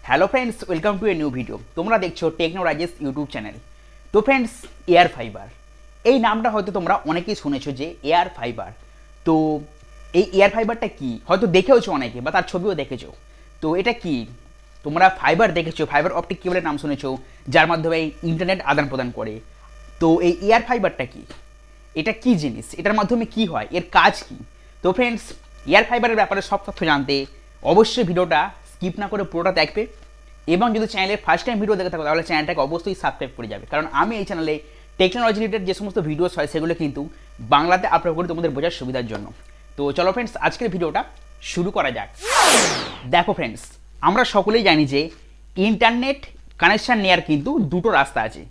Hello friends, welcome to a new video. তোমরা দেখছো টেকনোরাজেশ YouTube channel. তো ফ্রেন্ডস, এয়ার ফাইবার এই নামটা হয়তো তোমরা অনেকেই শুনেছো যে এয়ার ফাইবার। তো এই এয়ার ফাইবারটা কি হয়তো দেখেওছো অনেকে, বা তার ছবিও দেখেছো। তো এটা কি? তোমরা ফাইবার দেখেছো, ফাইবার অপটিক কেবলের নাম শুনেছো, যার মাধ্যমে ইন্টারনেট আদান প্রদান করে। তো এই এয়ার ফাইবারটা কি? এটা কি জিনিস? এটার মাধ্যমে কি হয়? এর কাজ কি? তো ফ্রেন্ডস, এয়ার ফাইবারের ব্যাপারে সব তথ্য জানতে অবশ্যই ভিডিওটা স্কিপ না করে পুরোটা দেখবে, এবং যদি চ্যানেলের ফার্স্ট টাইম ভিডিও দেখে থাকো তাহলে চ্যানেলটাকে অবশ্যই সাবস্ক্রাইব করে যাবে, কারণ আমি এই চ্যানেলে টেকনোলজি রিলেটেড যে সমস্ত ভিডিওস হয় সেগুলো কিন্তু বাংলাতে আপলোড করি তোমাদের বোঝার সুবিধার জন্য। তো চলো ফ্রেন্ডস, আজকের ভিডিওটা শুরু করা যাক। দেখো ফ্রেন্ডস, আমরা সকলেই জানি যে ইন্টারনেট কানেকশান নেওয়ার কিন্তু দুটো রাস্তা আছে।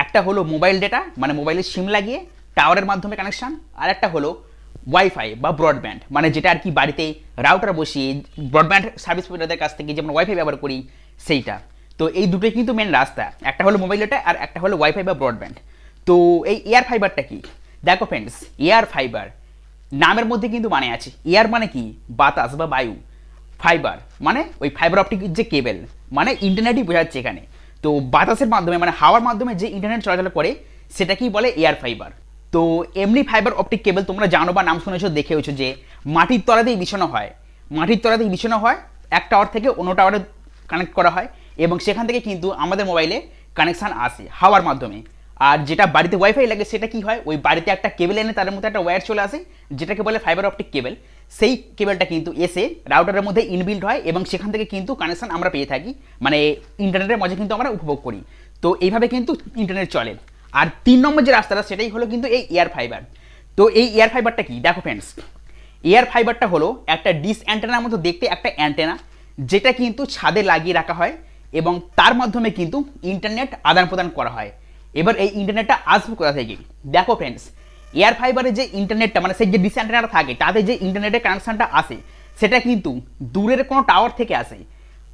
একটা হলো মোবাইল ডেটা, মানে মোবাইলের সিম লাগিয়ে টাওয়ারের মাধ্যমে কানেকশান, আর একটা হলো ওয়াইফাই বা ব্রডব্যান্ড, মানে যেটা আর কি বাড়িতে রাউটার বসিয়ে ব্রডব্যান্ড সার্ভিস প্রোভাইডারদের কাছ থেকে যেমন ওয়াইফাই ব্যবহার করি সেইটা। তো এই দুটোই কিন্তু মেন রাস্তা, একটা হলো মোবাইল ডেটা আর একটা হলো ওয়াইফাই বা ব্রডব্যান্ড। তো এই এয়ার ফাইবারটা কি? দেখো ফ্রেন্ডস, এয়ার ফাইবার নামের মধ্যে কিন্তু মানে আছে। এয়ার মানে কি? বাতাস বা বায়ু। ফাইবার মানে ওই ফাইবার অপটিক যে কেবল, মানে ইন্টারনেটই বোঝাচ্ছে এখানে। তো বাতাসের মাধ্যমে মানে হাওয়ার মাধ্যমে যে ইন্টারনেট চলাচল করে সেটাকেই বলে এয়ার ফাইবার। তো এমনি ফাইবার অপটিক কেবল তোমরা জানো বা নাম শুনেছো, দেখেওছো যে মাটির তলাতেই বিছানো হয়। মাটির তলাতেই বিছানো হয়, এক টাওয়ার থেকে অন্য টাওয়ারে কানেক্ট করা হয়, এবং সেখান থেকে কিন্তু আমাদের মোবাইলে কানেকশান আসে হাওয়ার মাধ্যমে। আর যেটা বাড়িতে ওয়াইফাই লাগে সেটা কি হয়, ওই বাড়িতে একটা কেবল এনে তার মধ্যে একটা ওয়্যার চলে আসে, যেটাকে বলে ফাইবার অপটিক কেবল। সেই কেবলটা কিন্তু এসে রাউটারের মধ্যে ইনবিল্ড হয়, এবং সেখান থেকে কিন্তু কানেকশান আমরা পেয়ে থাকি, মানে ইন্টারনেটের মজা কিন্তু আমরা উপভোগ করি। তো এইভাবে কিন্তু ইন্টারনেট চলে। আর 3 নম্বর যে রাস্তাটা সেটাই হলো কিন্তু এই এয়ার ফাইবার। তো এই এয়ার ফাইবারটা কি? দেখো ফ্রেন্ডস, এয়ার ফাইবারটা হলো একটা ডিস অ্যান্টেনার মতো দেখতে একটা অ্যান্টেনা, যেটা কিন্তু ছাদে লাগিয়ে রাখা হয়, এবং তার মাধ্যমে কিন্তু ইন্টারনেট আদান প্রদান করা হয়। এবার এই ইন্টারনেটটা আসবে কোথা থেকে? দেখো ফ্রেন্ডস, এয়ার ফাইবারের যে ইন্টারনেটটা, মানে সেই যে ডিস অ্যান্টেনাটা থাকে তাতে যে ইন্টারনেটের কানেকশানটা আসে সেটা কিন্তু দূরের কোনো টাওয়ার থেকে আসে।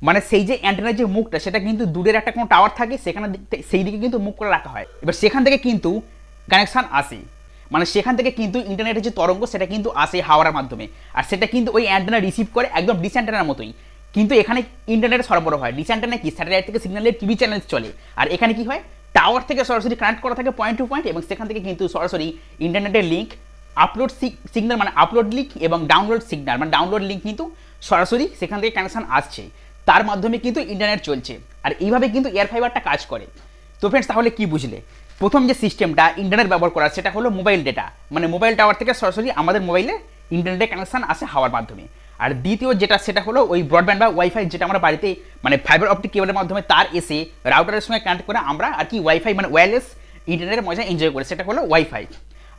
মানে সেই যে অ্যান্টেনার যে মুখটা সেটা কিন্তু দূরের একটা কোনো টাওয়ার থাকে, সেখানে সেই দিকে কিন্তু মুখ করে রাখা হয়। এবার সেখান থেকে কিন্তু কানেকশান আসে, মানে সেখান থেকে কিন্তু ইন্টারনেটের যে তরঙ্গ সেটা কিন্তু আসে হাওয়ার মাধ্যমে, আর সেটা কিন্তু ওই অ্যান্টেনা রিসিভ করে একদম ডিস অ্যান্টেনার মতোই। কিন্তু এখানে ইন্টারনেট সরবরাহ হয়। ডিস অ্যান্টেনা কি? স্যাটেলাইট থেকে সিগন্যালের টিভি চ্যানেল চলে, আর এখানে কি হয়, টাওয়ার থেকে সরাসরি কানেক্ট করা থাকে পয়েন্ট টু পয়েন্ট, এবং সেখান থেকে কিন্তু সরাসরি ইন্টারনেটের লিঙ্ক আপলোড সিগন্যাল, মানে আপলোড লিঙ্ক, এবং ডাউনলোড সিগন্যাল মানে ডাউনলোড লিঙ্ক কিন্তু সরাসরি সেখান থেকে কানেকশান আসছে, তার মাধ্যমে কিন্তু ইন্টারনেট চলছে। আর এইভাবে কিন্তু এয়ার ফাইবারটা কাজ করে। তো ফ্রেন্ডস, তাহলে কি বুঝলে? প্রথম যে সিস্টেমটা ইন্টারনেট ব্যবহার করা সেটা হলো মোবাইল ডেটা, মানে মোবাইল টাওয়ার থেকে সরাসরি আমাদের মোবাইলে ইন্টারনেটের কানেকশান আসে হাওয়ার মাধ্যমে। আর দ্বিতীয় যেটা সেটা হলো ওই ব্রডব্যান্ড বা ওয়াইফাই, যেটা আমরা বাড়িতে মানে ফাইবার অপটিক কেবলের মাধ্যমে তার এসে রাউটারের সঙ্গে কানেক্ট করে আমরা আর কি ওয়াইফাই মানে ওয়্যারলেস ইন্টারনেটের মজা এনজয় করি, সেটা হলো ওয়াইফাই।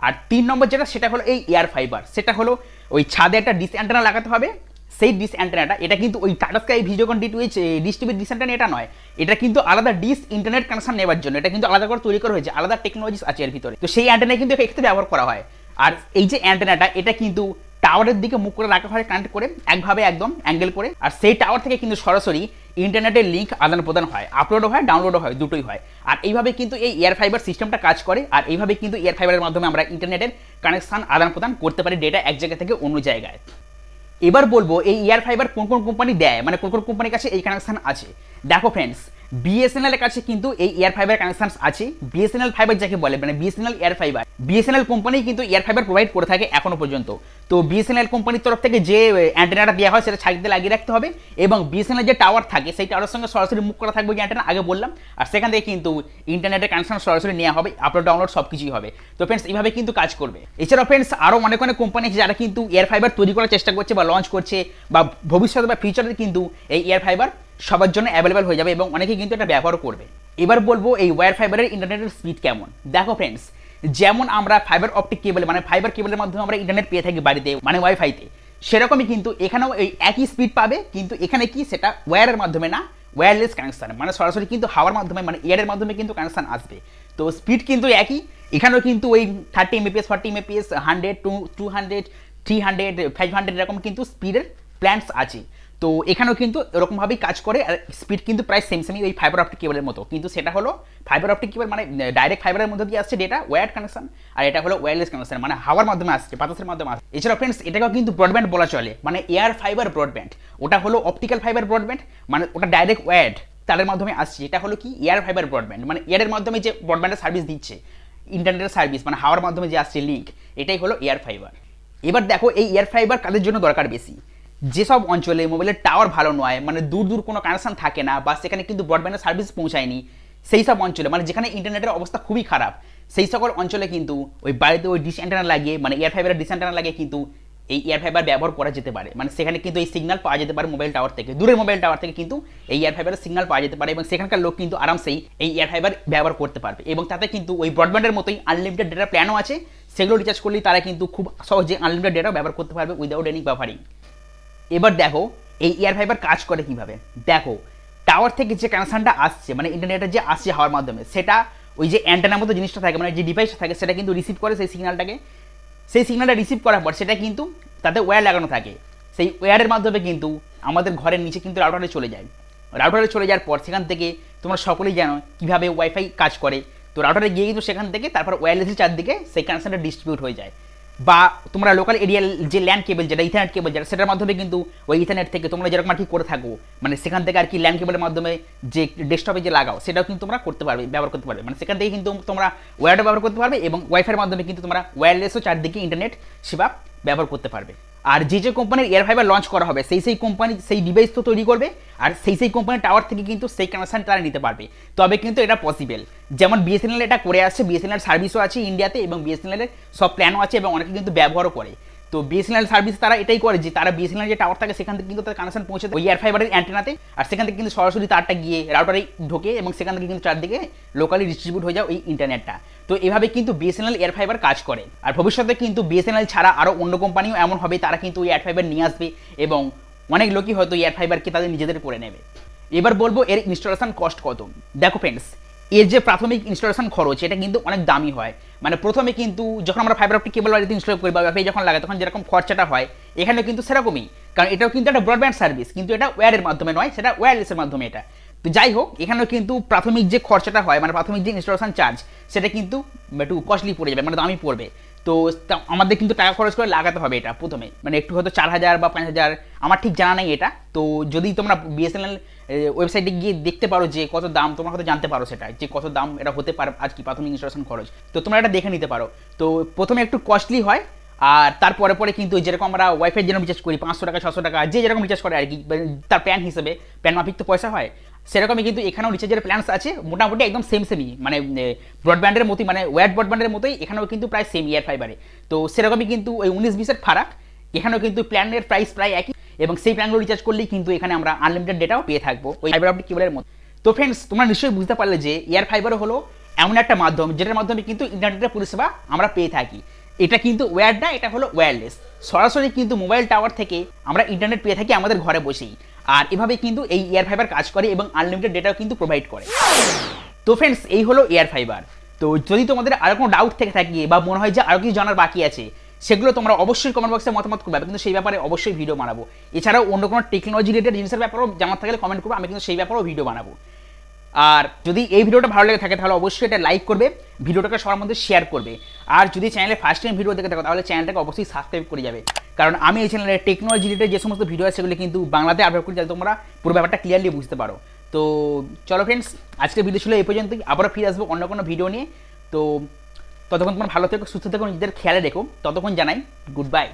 আর 3 নম্বর যেটা সেটা হলো এই এয়ার ফাইবার, সেটা হলো ওই ছাদে একটা ডিস অ্যান্টেনা লাগাতে হবে। সেই ডিস অ্যান্টেনাটা, এটা কিন্তু ওই tata sky Videocon DTH dish টিভির ডিস অ্যান্টেনা এটা নয়, এটা কিন্তু আলাদা ডিস ইন্টারনেট কানেকশন নেওয়ার জন্য এটা কিন্তু আলাদা করে তৈরি করা হয়েছে, আলাদা টেকনোলজিস আছে এর ভিতরে। তো সেই অ্যান্টেনা কিন্তু এক্ষেত্রে ব্যবহার করা হয়। আর এই যে অ্যান্টেনাটা, এটা কিন্তু টাওয়ারের দিকে মুখ করে রাখা হয়, কানেক্ট করে একভাবে একদম অ্যাঙ্গেল করে, আর সেই টাওয়ার থেকে কিন্তু সরাসরি ইন্টারনেটের লিঙ্ক আদান প্রদান হয়, আপলোডও হয় ডাউনলোডও হয়, দুটোই হয়। আর এইভাবে কিন্তু এই এয়ার ফাইবার সিস্টেমটা কাজ করে। আর এইভাবে কিন্তু এয়ার ফাইবারের মাধ্যমে আমরা ইন্টারনেটের কানেকশান আদান প্রদান করতে পারি, ডেটা এক জায়গা থেকে অন্য জায়গায়। এবার বলবো এই এয়ার ফাইবার কোন কোন কোম্পানি দেয়, মানে কোন কোন কোম্পানির কাছে এই কানেকশান আছে। দেখো ফ্রেন্ডস, বিএসএনএল এর কাছে কিন্তু এই এয়ার ফাইবার কানেকশন আছে। বিএসএনএল ফাইবার যাকে বলে, মানে BSNL air fibre, BSNL company কিন্তু এয়ার ফাইবার প্রোভাইড করে থাকে এখনো পর্যন্ত। তো বিএসএনএল কোম্পানির তরফ থেকে যে অ্যান্টেনাটা দেওয়া হয় সেটা ছাদে লাগিয়ে রাখতে হবে, এবং বিএসএনএল যে টাওয়ার থাকে সেই টাওয়ারের সঙ্গে সরাসরি মুখ করা থাকবে যে অ্যান্টেনা আগে বললাম, আর সেখান থেকে কিন্তু ইন্টারনেটের কানেকশন সরাসরি নেওয়া হবে, আপলোড ডাউনলোড সব কিছুই হবে। তো ফ্রেন্ডস, এইভাবে কিন্তু কাজ করবে। এছাড়াও ফ্রেন্ডস, আরও অনেক অনেক কোম্পানি আছে যারা কিন্তু এয়ার ফাইবার তৈরি করার চেষ্টা করছে বা লঞ্চ করছে, বা ভবিষ্যতে বা ফিউচারে কিন্তু এই এয়ার ফাইবার সবার জন্য অ্যাভেলেবেল হয়ে যাবে, এবং অনেকে কিন্তু এটা ব্যবহার করবে। এবার বলবো এই ওয়্যার ফাইবারের ইন্টারনেটের স্পিড কেমন। দেখো ফ্রেন্ডস, যেমন আমরা ফাইবার অপটিক কেবল মানে ফাইবার কেবলের মাধ্যমে আমরা ইন্টারনেট পেয়ে থাকি বাড়িতে মানে ওয়াইফাইতে, সেরকমই কিন্তু এখানেও এই একই স্পিড পাবে, কিন্তু এখানে কি সেটা ওয়্যারের মাধ্যমে না, ওয়্যারলেস কানেকশান, মানে সরাসরি কিন্তু হাওয়ার মাধ্যমে মানে এয়ারের মাধ্যমে কিন্তু কানেকশান আসবে। তো স্পিড কিন্তু একই, এখানেও কিন্তু ওই 30 Mbps 40 Mbps 100 200 300 500 এরকম কিন্তু স্পিডের প্ল্যানস আছে। তো এখানেও কিন্তু এরকমভাবেই কাজ করে, আর স্পিড কিন্তু প্রায় সেমই ওই ফাইবার অপটিক কেবলের মতো, কিন্তু সেটা হলো ফাইবার অপটিক কেবল মানে ডাইরেক্ট ফাইবারের মধ্যে দিয়ে আসছে ডেটা, ওয়্যার্ড কানেকশন, আর এটা হলো ওয়্যারলেস কানেকশন, মানে হাওয়ার মাধ্যমে আসছে, বাতাসের মাধ্যমে আসছে। এছাড়া ফ্রেন্ডস এটাকেও কিন্তু ব্রডব্যান্ড বলা চলে, মানে এয়ার ফাইবার ব্রডব্যান্ড। ওটা হলো অপটিক্যাল ফাইবার ব্রডব্যান্ড, মানে ওটা ডাইরেক্ট ওয়্যার্ড তারের মাধ্যমে আসছে। এটা হলো কি এয়ার ফাইবার ব্রডব্যান্ড, মানে এয়ারের মাধ্যমে যে ব্রডব্যান্ডের সার্ভিস দিচ্ছে, ইন্টারনেটের সার্ভিস, মানে হাওয়ার মাধ্যমে যে আসছে লিঙ্ক, এটাই হলো এয়ার ফাইবার। এবার দেখো এই এয়ার ফাইবার কাদের জন্য দরকার বেশি? যেসব অঞ্চলে মোবাইলের টাওয়ার ভালো নয়, মানে দূর কোনো কানেকশন থাকে না, বা সেখানে কিন্তু ব্রডব্যান্ডের সার্ভিস পৌঁছায়নি, সেই সব অঞ্চলে, মানে যেখানে ইন্টারনেটের অবস্থা খুবই খারাপ, সেই সকল অঞ্চলে কিন্তু ওই বাড়িতে ওই ডিশ অ্যান্টেনা লাগিয়ে, মানে এয়ার ফাইবারের ডিশ অ্যান্টেনা লাগিয়ে কিন্তু এই এয়ার ফাইবার ব্যবহার করা যেতে পারে। মানে সেখানে কিন্তু এই সিগন্যাল পাওয়া যেতে পারে মোবাইল টাওয়ার থেকে, দূরের মোবাইল টাওয়ার থেকে কিন্তু এই এয়ার ফাইবারের সিগন্যাল পাওয়া যেতে পারে, এবং সেখানকার লোক কিন্তু আরামসেই এই এয়ার ফাইবার ব্যবহার করতে পারবে। এবং তাতে কিন্তু ওই ব্রডব্যান্ডের মতোই আনলিমিটেড ডেটা প্ল্যানও আছে, সেগুলো রিচার্জ করলেই তারা কিন্তু খুব সহজে আনলিমিটেড ডেটা ব্যবহার করতে পারবে উইদাউট এনি বাফারিং। এবার দেখো এই এয়ার ফাইবার কাজ করে কিভাবে। দেখো টাওয়ার থেকে যে কানেকশনটা আসছে, মানে ইন্টারনেটের যে আসছে হাওয়ার মাধ্যমে, সেটা ওই যে অ্যান্টেনার মতো জিনিসটা থাকে, মানে যে ডিভাইসটা থাকে, সেটা কিন্তু রিসিভ করে সেই সিগন্যালটাকে। সেই সিগন্যালটা রিসিভ করার পর সেটা কিন্তু তাতে ওয়্যার লাগানো থাকে, সেই ওয়্যারের মাধ্যমে কিন্তু আমাদের ঘরের নিচে কিন্তু রাউটারে চলে যায়। রাউটারে চলে যাওয়ার পর সেখান থেকে তোমরা সকলেই জানো কীভাবে ওয়াইফাই কাজ করে। তো রাউটারে গিয়ে কিন্তু সেখান থেকে তারপর ওয়্যারলেসের চারদিকে সেই কানেকশনটা ডিস্ট্রিবিউট হয়ে যায়। বা তোমরা লোকাল এরিয়ার যে ল্যান্ড কেবল, যেটা ইথারনেট কেবল, যেটা সেটার মাধ্যমে কিন্তু ওই ইথারনেট থেকে তোমরা যেরকম আর কি করে থাকো, মানে সেখান থেকে আর কি ল্যান্ড কেবলের মাধ্যমে যে ডেস্কটপে যে লাগাও, সেটাও কিন্তু তোমরা করতে পারবে, ব্যবহার করতে পারবে। মানে সেখান থেকে কিন্তু তোমরা ওয়্যারটা ব্যবহার করতে পারবে, এবং ওয়াইফাইয়ের মাধ্যমে কিন্তু তোমরা ওয়্যারলেসও চারদিকে ইন্টারনেট সেবা ব্যবহার করতে পারবে। আর যে কোম্পানির এয়ার ফাইবার লঞ্চ করা হবে, সেই কোম্পানি সেই ডিভাইস তো তৈরি করবে, আর সেই কোম্পানির টাওয়ার থেকে কিন্তু সেই কানেকশন তারা নিতে পারবে, তবে কিন্তু এটা পসিবল। যেমন বিএসএনএল এটা করে আসছে, বিএসএনএল সার্ভিসও আছে ইন্ডিয়াতে, এবং বিএসএনএল এর সব প্ল্যানও আছে, এবং অনেকে কিন্তু ব্যবহারও করে। তো বিএসএনএল সার্ভিস তারা এটাই করে যে তারা বিএসএনএল যে টাওয়ার থাকে সেখান থেকে কিন্তু তার কানেকশন পৌঁছে ওই এয়ার ফাইবারের অ্যান্টেনাতে, আর সেখান থেকে কিন্তু সরাসরি তারটা গিয়ে রাউটারে ঢোকে, এবং সেখান থেকে কিন্তু চারদিকে লোকালি ডিস্ট্রিবিউট হয়ে যায় ওই ইন্টারনেটটা। তো এভাবে কিন্তু বিএসএনএল এয়ার ফাইবার কাজ করে। আর ভবিষ্যতে কিন্তু বিএসএনএল ছাড়া আরও অন্য কোম্পানিও এমন হবে, তারা কিন্তু ওই এয়ার ফাইবার নিয়ে আসবে, এবং অনেক লোকই হয়তো এয়ার ফাইবারকে তাদের নিজেদের করে নেবে। এবার বলবো এর ইনস্টলেশন কস্ট কত। দেখো ফ্রেন্ডস, এর যে প্রাথমিক ইনস্টলেশন খরচ, এটা কিন্তু অনেক দামি হয়। মানে প্রথমে কিন্তু যখন আমরা ফাইবার অপটিক কেবল বাড়িতে ইনস্টল করি বা ওয়াইফাই যখন লাগাই, তখন যেরকম খরচাটা হয় এখানেও কিন্তু সেরকমই, কারণ এটাও কিন্তু একটা ব্রডব্যান্ড সার্ভিস, কিন্তু এটা ওয়্যারের মাধ্যমে নয়, সেটা ওয়্যারলেসের মাধ্যমে। এটা তো যাই হোক, এখানেও কিন্তু প্রাথমিক যে খরচাটা হয়, মানে প্রাথমিক যে ইনস্টলেশন চার্জ, সেটা কিন্তু একটু কস্টলি পড়ে যাবে, মানে দামি পড়বে। তো আমাদের কিন্তু টাকা খরচ করে লাগাতে হবে এটা প্রথমে, মানে একটু হয়তো 4000 বা 5000, আমার ঠিক জানা নেই এটা। তো যদি তোমরা বিএসএনএল ওয়েবসাইটে গিয়ে দেখতে পারো যে কত দাম, তোমরা হয়তো জানতে পারো সেটা, যে কত দাম এটা হতে পারে আজ কি প্রাথমিক ইনস্টলেশন খরচ, তো তোমরা এটা দেখে নিতে পারো। তো প্রথমে একটু কস্টলি হয়, আর তারপরে পরে কিন্তু যেরকম আমরা ওয়াইফাই যেরকম রিচার্জ করি 500 টাকা 600 টাকা, যে যেরকম রিচার্জ করে আর কি, তার প্ল্যান হিসেবে, প্ল্যান মাফিক তো পয়সা হয়, সেরকমই কিন্তু এখানেও রিচার্জের প্ল্যানস আছে, মোটামুটি একদম সেমই, মানে ব্রডব্যান্ডের মতোই, মানে ওয়্যার্ড ব্রডব্যান্ডের মতোই এখানেও কিন্তু প্রায় সেম এয়ার ফাইবারে। তো সেরকমই কিন্তু ওই 19-20 ফারাক, এখানেও কিন্তু প্ল্যানের প্রাইস প্রায় একই, এবং সেই প্ল্যানগুলো রিচার্জ করলেই কিন্তু এখানে আমরা আনলিমিটেড ডেটাও পেয়ে থাকবো ওই ফাইবার অপটিক কেবলের মতো। তো ফ্রেন্ডস, তোমরা নিশ্চয়ই বুঝতে পারলে যে এয়ার ফাইবার হলো এমন একটা মাধ্যম যেটার মাধ্যমে কিন্তু ইন্টারনেটের পরিষেবা আমরা পেয়ে থাকি। এটা কিন্তু ওয়্যার্ড না, এটা হলো ওয়্যারলেস, সরাসরি কিন্তু মোবাইল টাওয়ার থেকে আমরা ইন্টারনেট পেয়ে থাকি আমাদের ঘরে বসেই। আর এভাবে কিন্তু এই এয়ার ফাইবার কাজ করে, এবং আনলিমিটেড ডেটাও কিন্তু প্রোভাইড করে। তো ফ্রেন্ডস, এই হলো এয়ার ফাইবার। তো যদি তোমাদের আরও কোনো ডাউট থেকে থাকে, বা মনে হয় যে আরও কিছু জানার বাকি আছে, সেগুলো তোমরা অবশ্যই কমেন্ট বক্সে মতামত করবে, কিন্তু সেই ব্যাপারে অবশ্যই ভিডিও বানাবো। এছাড়াও অন্য কোনো টেকনোলজি রিলেটেড জিনিসের ব্যাপারেও জানার থাকলে কমেন্ট করবো, আমি কিন্তু সেই ব্যাপারেও ভিডিও বানাবো। আর যদি এই ভিডিওটা ভালো লেগে থাকে তাহলে অবশ্যই এটা লাইক করবে, ভিডিওটাকে সবার মধ্যে শেয়ার করবে। আর যদি চ্যানেলে ফার্স্ট টাইম ভিডিও দেখে থাকো তাহলে চ্যানেলটাকে অবশ্যই সাবস্ক্রাইব করে যাবে, কারণ আমি এই চ্যানেলে টেকনোলজি রিলেটেড যে সমস্ত ভিডিও আছে সেগুলো কিন্তু বাংলাতে আপলোড করি, যাতে তোমরা পুরো ব্যাপারটা ক্লিয়ারলি বুঝতে পারো। তো চলো ফ্রেন্ডস, আজকের ভিডিও ছিল এই পর্যন্তই, আবারও ফিরে আসবো অন্য কোনো ভিডিও নিয়ে। তো ততক্ষণ তোমরা ভালো থেকো, সুস্থ থেকো, নিজেদের খেয়ালে রেখো। ততক্ষণ জানাই গুড বাই।